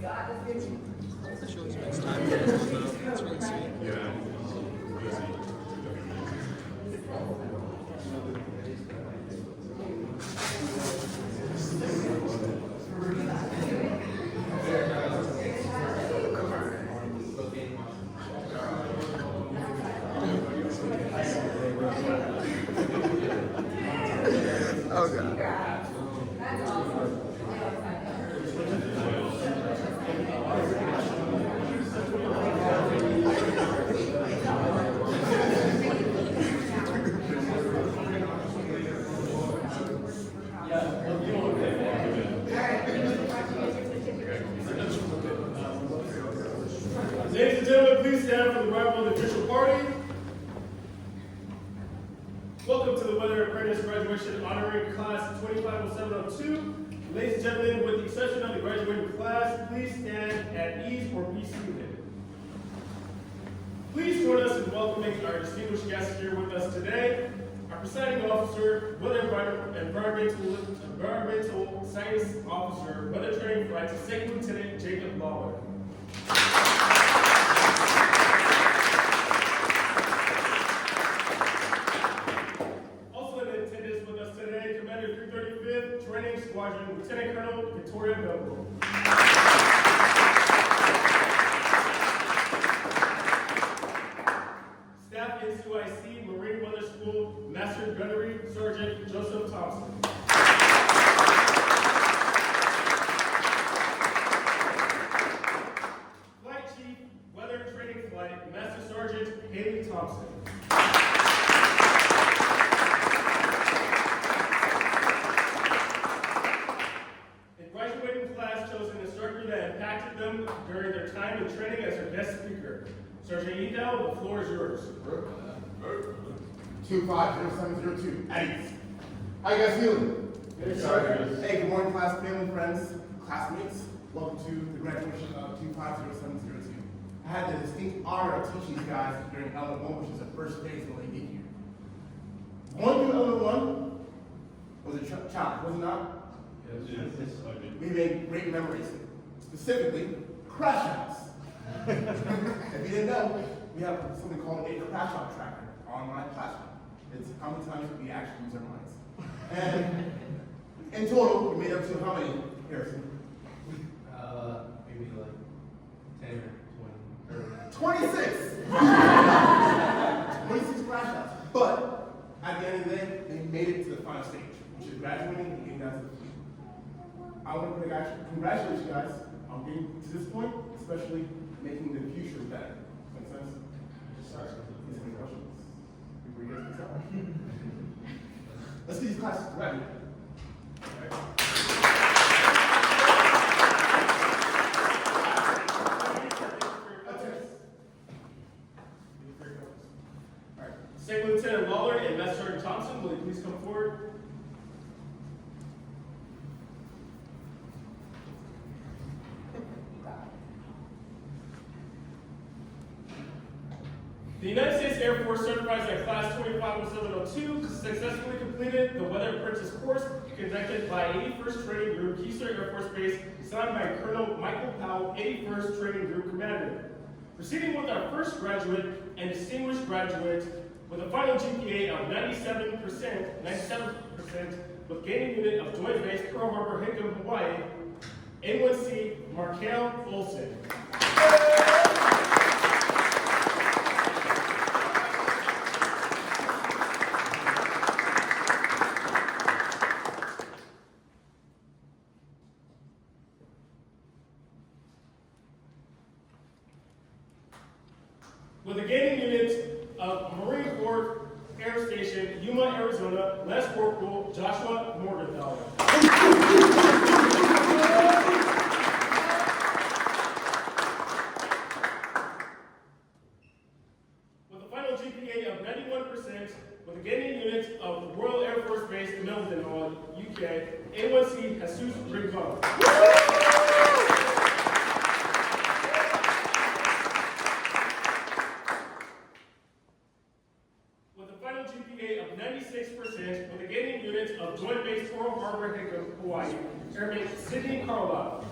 Shows it's time for this, so it's really sweet. Yeah. Oh god. Ladies and gentlemen, please stand for the arrival of the official party. Welcome to the Weather Apprentice Graduation Honoring Class 250702. Ladies and gentlemen, with the exception of the graduating class, please stand at ease or be seated. Please join us in welcoming our distinguished guests here with us today. Our presiding officer, Weather Environmental Science Officer, Weather Training Flight, Second Lieutenant Jacob Lawler. Also in attendance with us today, Commander 335th Training Squadron, Lieutenant Colonel Victoria Belville. Staff NCYC Marine Weather School, Master Gunnery Sergeant Joseph Thompson. Flight Chief, Weather Training Flight, Master Sergeant Haley Thompson. The graduating class chose an instructor that impacted them during their time in training as their guest speaker. Sergeant Edel, the floor is yours. 250702, at ease. How you guys feeling? Yes, sir. Hey, good morning, class, family, friends, classmates. Welcome to the graduation of 250702. I had the distinct honor of teaching you guys during Element 1, which is the first phase when they get here. One through Element 1 was a challenge, was it not? Yes. We made great memories, specifically crash outs. If you didn't know, we have something called a crash out tracker on my classroom. It's how many times we actually use our minds. And in total, we made up to how many, Harrison? Maybe like 10 or 20 or 26! 26 crash outs. But at the end of the day, they made it to the final stage, which is graduating and getting down to the field. I want to congratulate you guys on getting to this point, especially making the future better. Make sense? Sorry. Any questions? Before you guys get started? Let's get these classes ready. Second Lieutenant Lawler and Master Sergeant Thompson, will you please come forward? The United States Air Force certifies that Class 250702 successfully completed the Weather Apprentice course conducted by 81st Training Group, Keystone Air Force Base, designed by Colonel Michael Powell, 81st Training Group Commander. Proceeding with our first graduate and distinguished graduate with a final GPA of 97% with gaining unit of Joint Base Pearl Harbor, Hickam, Hawaii, A1C Markel Olson. With a gaining unit of Marine Corps Air Station, Yuma, Arizona, Lance Corporal Joshua Morgenthaler. With a final GPA of 91%, with a gaining unit of Royal Air Force Base, Mildenhall, UK, A1C Jesus Rincon. GPA of 96% with a gaining unit of Joint Base Pearl Harbor, Hickam, Hawaii, Airman Sidney Carlisle.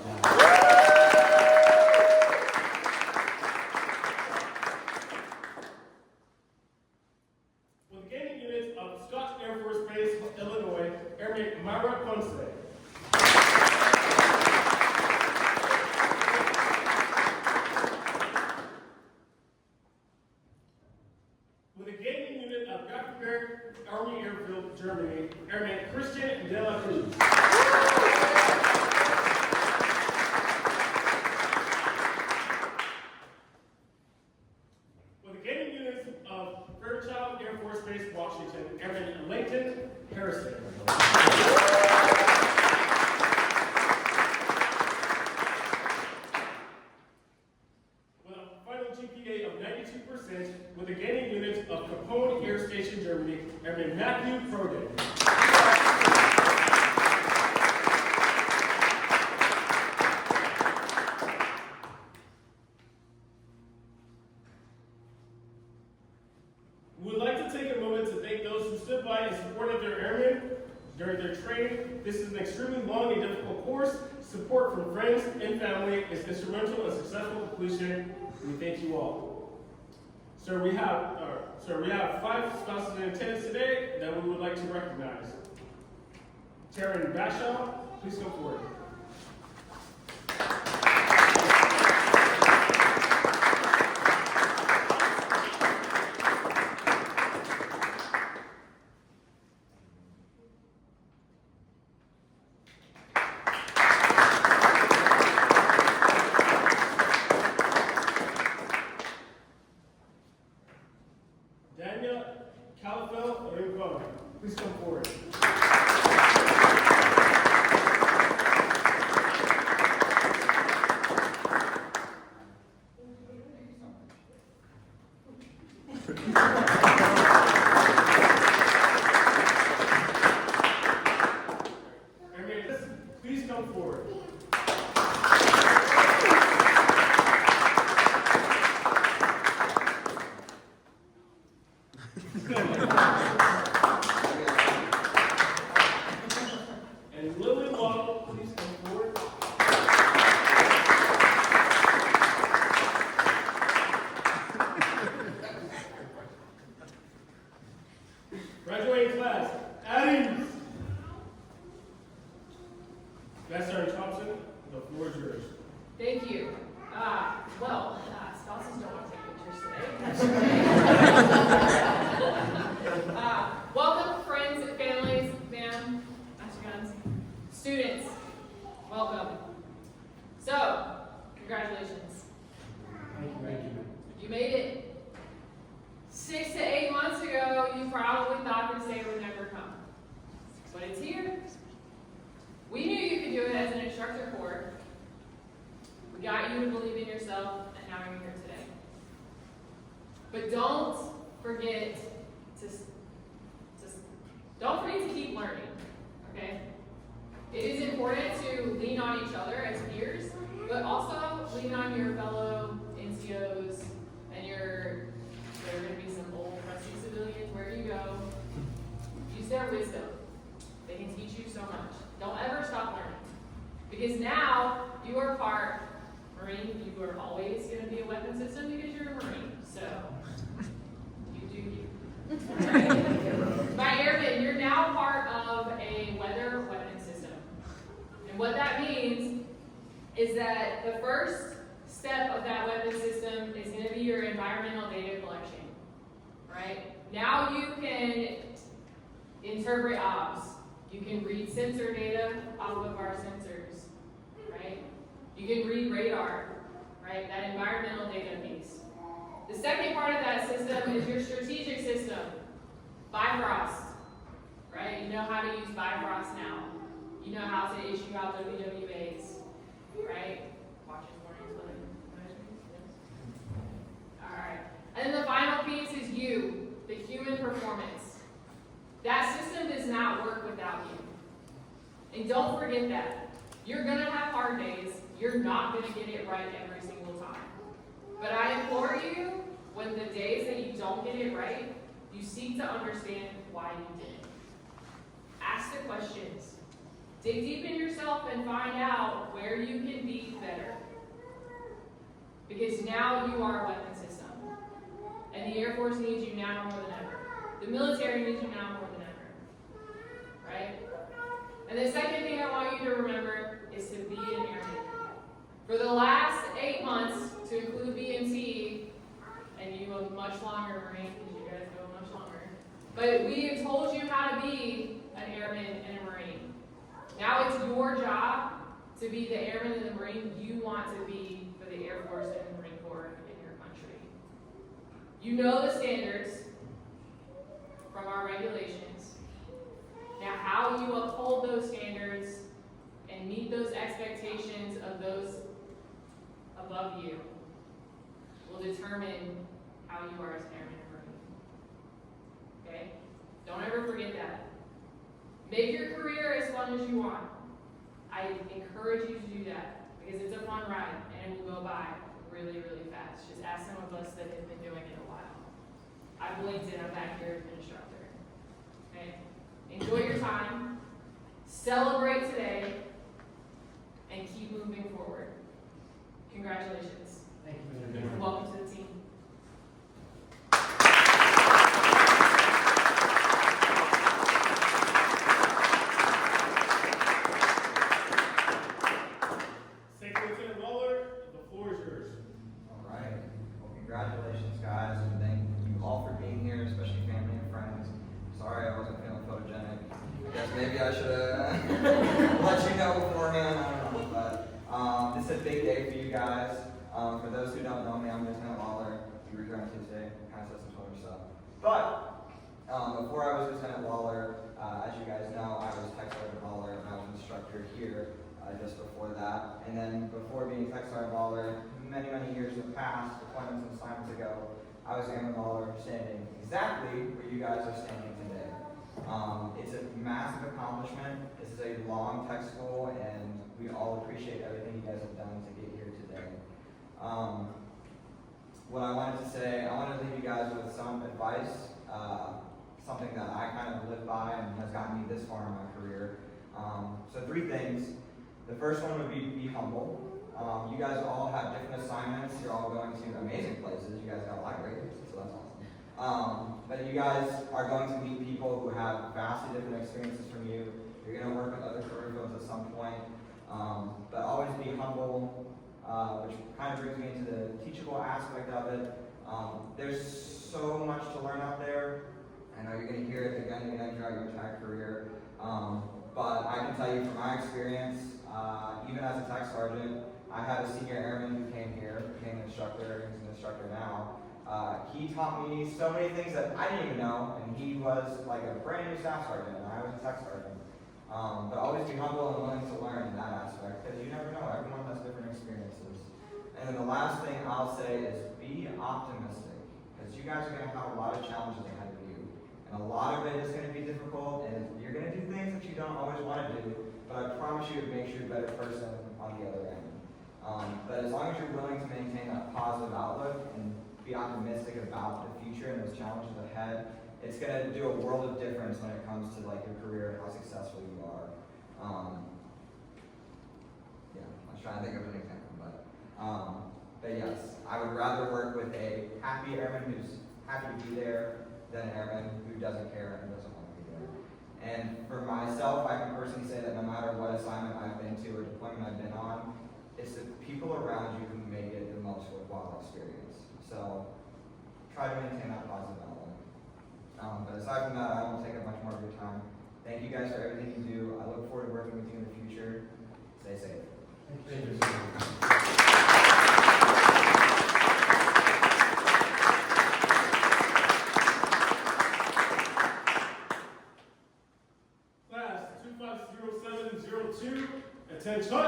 Matthew Proden. We would like to take a moment to thank those who stood by and supported their airmen during their training. This is an extremely long and difficult course. Support from friends and family is instrumental in successful completion. We thank you all. Sir, we have 5 spouses in attendance today that we would like to recognize. Taryn Bashaw, please come forward. Daniel Calafel Rincon, please come forward. Airman, please come forward. And Lily Waddle, please come forward. Graduating class, Addings. Master Sergeant Thompson, the floor is yours. Thank you. Spouses don't want to take pictures today. Welcome, friends and families, ma'am, Master Guns, students, welcome. So, congratulations. Thank you. You made it. 6 to 8 months ago, you probably thought this day would never come. But it's here. We knew you could do it as an instructor corps. We got you to believe in yourself, and now you're here today. But don't forget to keep learning, okay? It is important to lean on each other as peers, but also lean on your fellow NCOs and there are going to be some old rusty civilians where you go. Use their wisdom. They can teach you so much. Don't ever stop learning. Because now you are part Marine. You are always going to be a weapon system because you're a Marine. So you do you. By airmen, you're now part of a weather weapon system. And what that means is that the first step of that weapon system is going to be your environmental data collection. Right? Now you can interpret OBS. You can read sensor data off of our sensors, right? You can read radar, right? That environmental data piece. The second part of that system is your strategic system, Bifrost, right? You know how to use Bifrost now. You know how to issue out WWAs, right? Watches, warnings, all right. And then the final piece is you, the human performance. That system does not work without you. And don't forget that. You're going to have hard days. You're not going to get it right every single time. But I implore you, when the days that you don't get it right, you seek to understand why you didn't. Ask the questions. Dig deep in yourself and find out where you can be better. Because now you are a weapon system. And the Air Force needs you now more than ever. The military needs you now more than ever. Right? And the second thing I want you to remember is to be an airman. For the last 8 months, to include BMT, and you a much longer Marine, because you guys go much longer, but we have told you how to be an airman and a Marine. Now it's your job to be the airman and the Marine you want to be for the Air Force and the Marine Corps in your country. You know the standards from our regulations. Now how you uphold those standards and meet those expectations of those above you will determine how you are as an airman and Marine. Okay? Don't ever forget that. Make your career as fun as you want. I encourage you to do that because it's a fun ride and it will go by really, really fast. Just ask some of us that have been doing it a while. I blinked and I'm back here as an instructor. Okay? Enjoy your time. Celebrate today. And keep moving forward. Congratulations. Thank you. Welcome to the team. Second Lieutenant Waller, the floor is yours. All right. Well, congratulations, guys, and thank you all for being here, especially family and friends. Sorry I wasn't feeling photogenic. I guess maybe I should have let you know beforehand. I don't know, but this is a big day for you guys. For those who don't know me, I'm Lieutenant Waller. You were here on Tuesday, kind of said some Twitter stuff. But before I was Lieutenant Waller, as you guys know, I was Tech Sergeant Waller, and I was instructor here just before that. And then before being Tech Sergeant Waller, many, many years in the past, deployments and assignments ago, I was Airman Waller, standing exactly where you guys are standing today. It's a massive accomplishment. This is a long tech school, and we all appreciate everything you guys have done to get here today. What I wanted to say, I wanted to leave you guys with some advice, something that I kind of live by and has gotten me this far in my career. So 3 things. The first one would be humble. You guys all have different assignments. You're all going to amazing places. You guys got a library, so that's awesome. But you guys are going to meet people who have vastly different experiences from you. You're going to work with other career fields at some point. But always be humble, which kind of brings me into the teachable aspect of it. There's so much to learn out there. I know you're going to hear it again and again throughout your entire career. But I can tell you from my experience, even as a tech sergeant, I had a senior airman who came here, became an instructor, he's an instructor now. He taught me so many things that I didn't even know, and he was like a brand new staff sergeant, and I was a tech sergeant. But always be humble and willing to learn in that aspect, because you never know, everyone has different experiences. And then the last thing I'll say is be optimistic, because you guys are going to have a lot of challenges ahead of you. And a lot of it is going to be difficult, and you're going to do things that you don't always want to do, but I promise you it makes you a better person on the other end. But as long as you're willing to maintain that positive outlook and be optimistic about the future and those challenges ahead, it's going to do a world of difference when it comes to like your career and how successful you are. Yeah, I was trying to think of an example, but yes, I would rather work with a happy airman who's happy to be there than an airman who doesn't care and doesn't want to be there. And for myself, I can personally say that no matter what assignment I've been to or deployment I've been on, it's the people around you who make it the most worthwhile experience. So try to maintain that positive outlook. But aside from that, I won't take up much more of your time. Thank you guys for everything you do. I look forward to working with you in the future. Stay safe. Thank you. Class 250702, attention.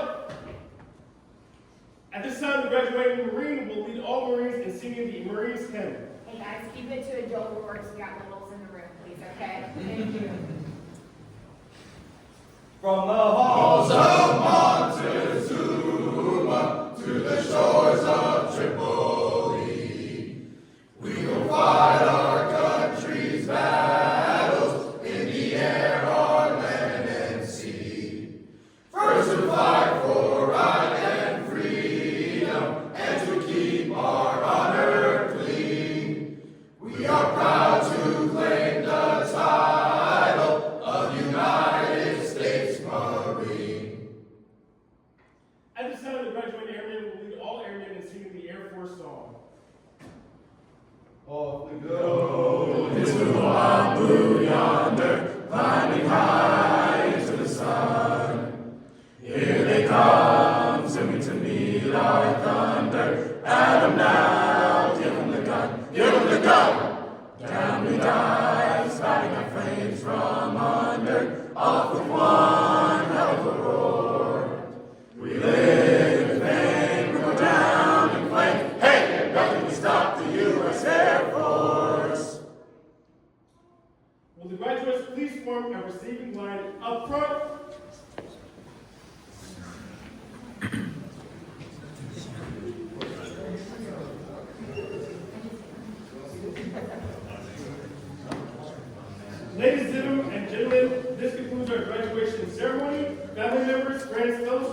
At this time, the graduating Marine will lead all Marines in singing the Marines hymn. Hey guys, keep it to a Joel Rourke. We got littles in the room, please, okay? Thank you. From the halls of Montezuma to the shores of Tripoli, we will fight our country's battles in the air, on land, and sea. First to fight for right and freedom, and to keep our honor clean. We are proud to claim the title of United States Marine. At this time, the graduating airmen will lead all airmen in singing the Air Force song. Off we go into our blue yonder, climbing high into the sun. Here they come, to meet our thunder. Adam now, give 'em the gun, give 'em the gun. Down we dive, spouting our flames from under, off with one hell of a roar. We live in vain, we go down in flame. Hey, nothing can stop the U.S. Air Force. Will the graduating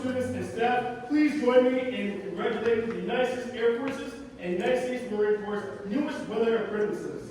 students and staff, please join me in congratulating the United States Air Force's and United States Marine Corps' newest weather apprentices.